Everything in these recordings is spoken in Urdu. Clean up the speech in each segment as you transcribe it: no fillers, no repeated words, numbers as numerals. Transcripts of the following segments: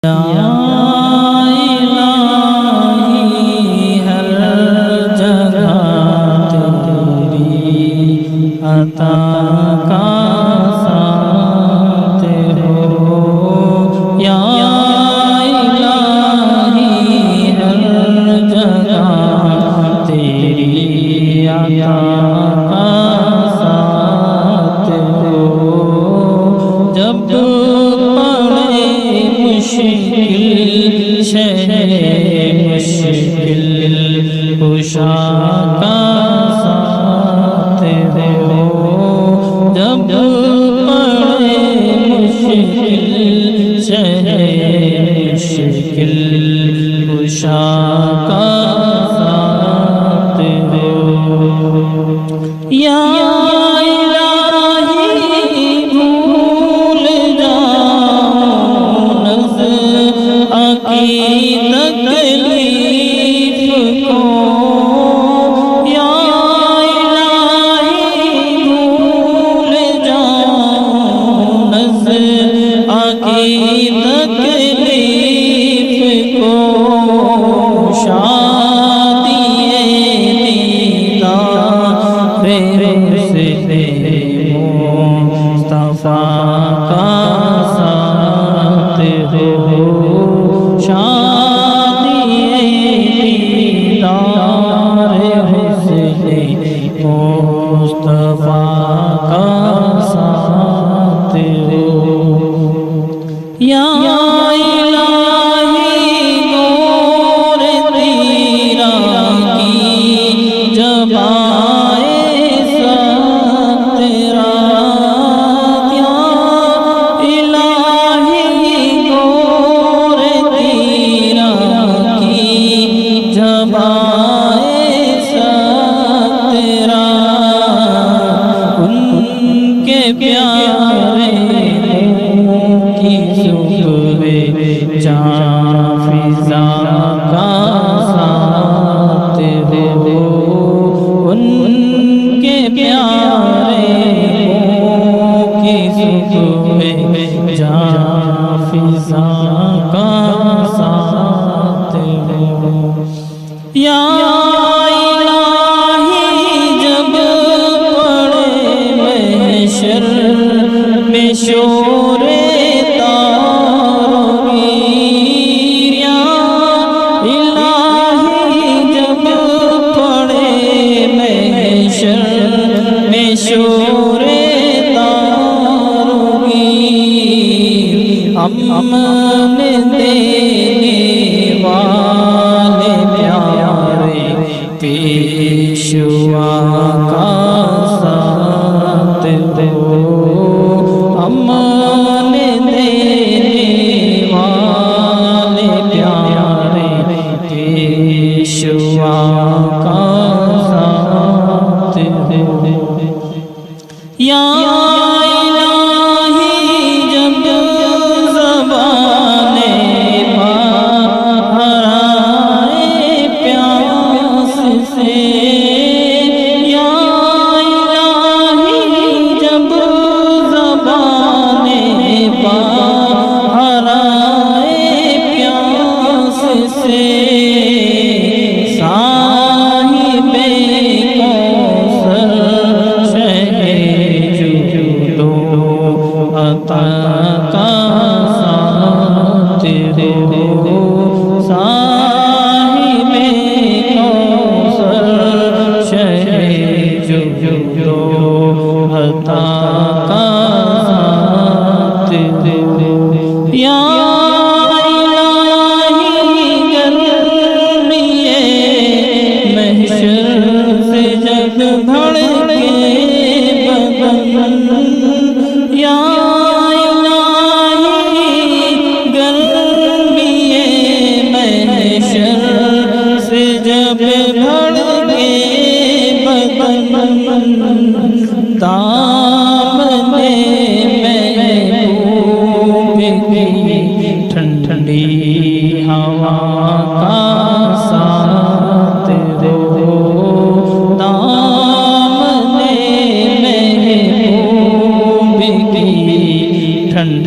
یا الہی ہر جگہ تیری عطا کا ساتھ ہو یا الہی ہر جگہ تیری عطا کا ساتھ ہو جب مشکل کشا کا ساتھ ہو جب پڑے مشکل کشا کا ساتھ ہو یا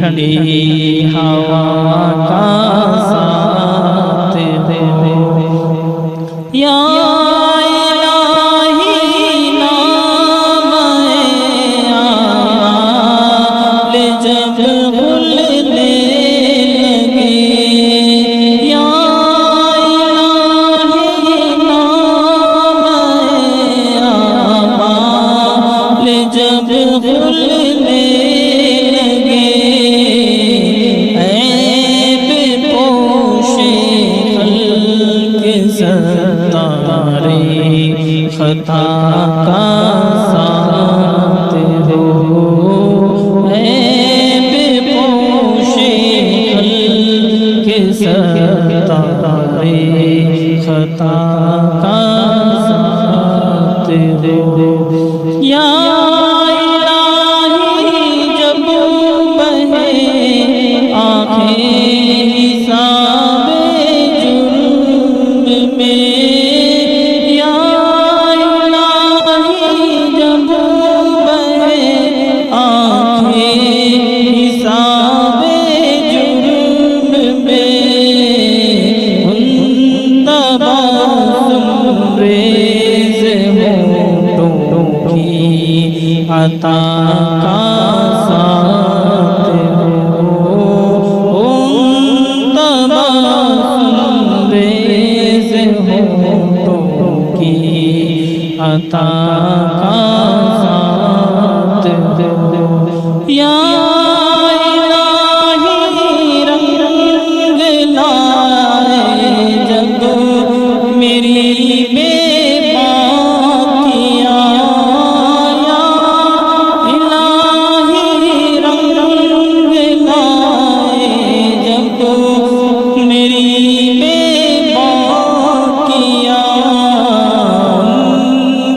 ٹھنڈی ہوا کا ستارے خطا کا ساتھ ہو یا الہی جب بہے آنکھیں حساب جرم میں یا الہی جب بہے آنکھیں حساب جرم میں ریز ہونٹوں کی عطا کا ساتھ ہو ریز ہونٹوں کی عطا کا ساتھ ہو یا الہی رنگ لائے جب میری بے باکیاں یا الہی رنگ لائے جب میری بے باکیاں ان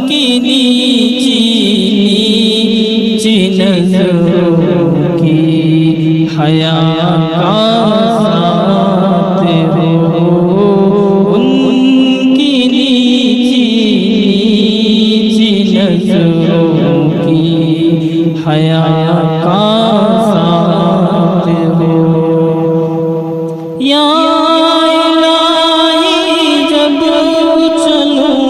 کی نیچی نظروں کی حیا کا ساتھ ہو ان کی نیچی نظروں کی حیا کا ساتھ ہو یا الہی جب چلوں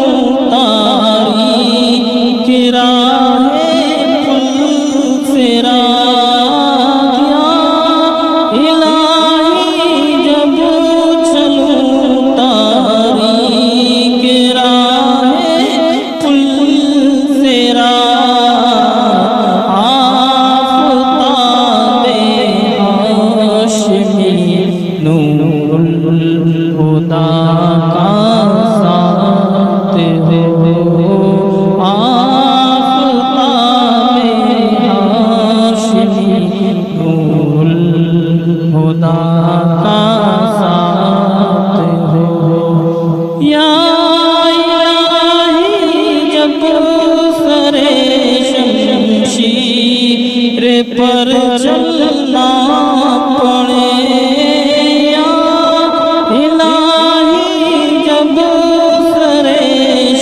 تاریک راہ پل صراط یا الہی جب چلوں تاریک راہ پل صراط آفتاب ہاشمی نور الہدی کا ساتھ ہو آفتاب ہاشمی نور الہدی کا ساتھ ہو یا الہی جب سر شمشیر پر چلنا پڑے یا الہی جب سر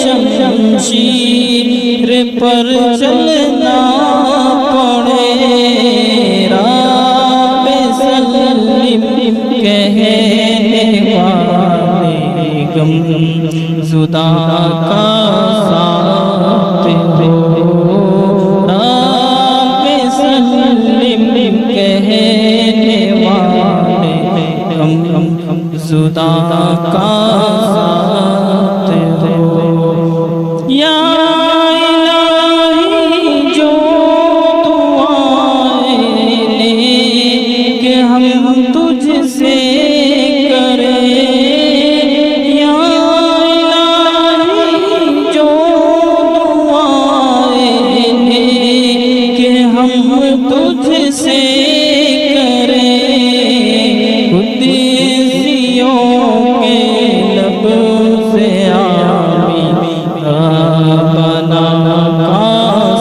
شمشیر پر چلنا پڑے رب سلم کہنے والے غم زدہ کا ساتھ ہو رب سلم کہنے والے غم زدہ کا ساتھ ہو یا الہی جو دعائیں لے کہ ہم تجھ سے کریں یا الہی جو دعائیں لے کہ ہم تجھ سے کریں قدسیوں کے لب سے آمین ربنا کا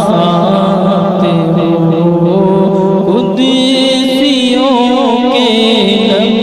ساتھ ہو قدسیوں کے لب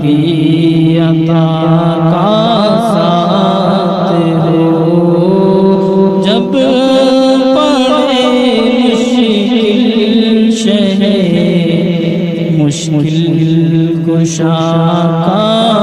میری عطا کا ساتھ ہو، جب پڑے مشکل شہ مشکل کشا کا